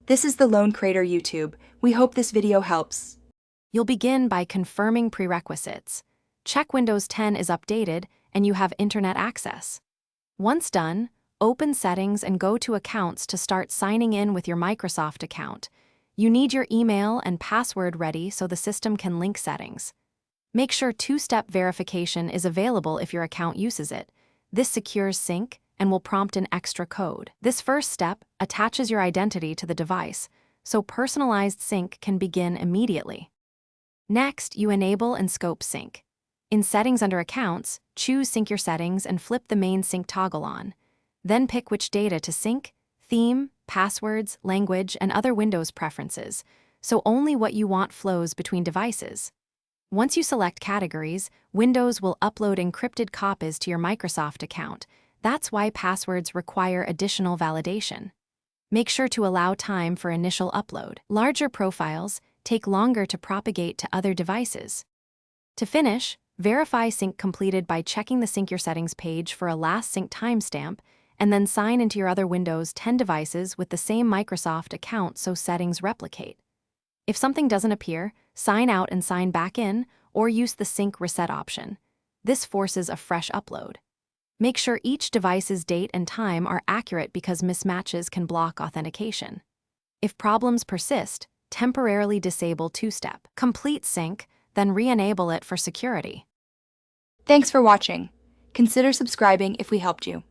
This is the Lone Crater YouTube. We hope this video helps. You'll begin by confirming prerequisites. Check Windows 10 is updated and you have internet access. Once done, open Settings and go to Accounts to start signing in with your Microsoft account. You need your email and password ready so the system can link settings. Make sure two-step verification is available if your account uses it. This secures sync and will prompt an extra code. This first step attaches your identity to the device, so personalized sync can begin immediately. Next, you enable and scope sync. In Settings under Accounts, choose Sync Your Settings and flip the main sync toggle on. Then pick which data to sync, theme, passwords, language, and other Windows preferences, so only what you want flows between devices. Once you select categories, Windows will upload encrypted copies to your Microsoft account. That's why passwords require additional validation. Make sure to allow time for initial upload. Larger profiles take longer to propagate to other devices. To finish, verify sync completed by checking the Sync Your Settings page for a last sync timestamp, and then sign into your other Windows 10 devices with the same Microsoft account so settings replicate. If something doesn't appear, sign out and sign back in, or use the Sync Reset option. This forces a fresh upload. Make sure each device's date and time are accurate because mismatches can block authentication. If problems persist, temporarily disable two-step. Complete sync, then re-enable it for security. Thanks for watching. Consider subscribing if we helped you.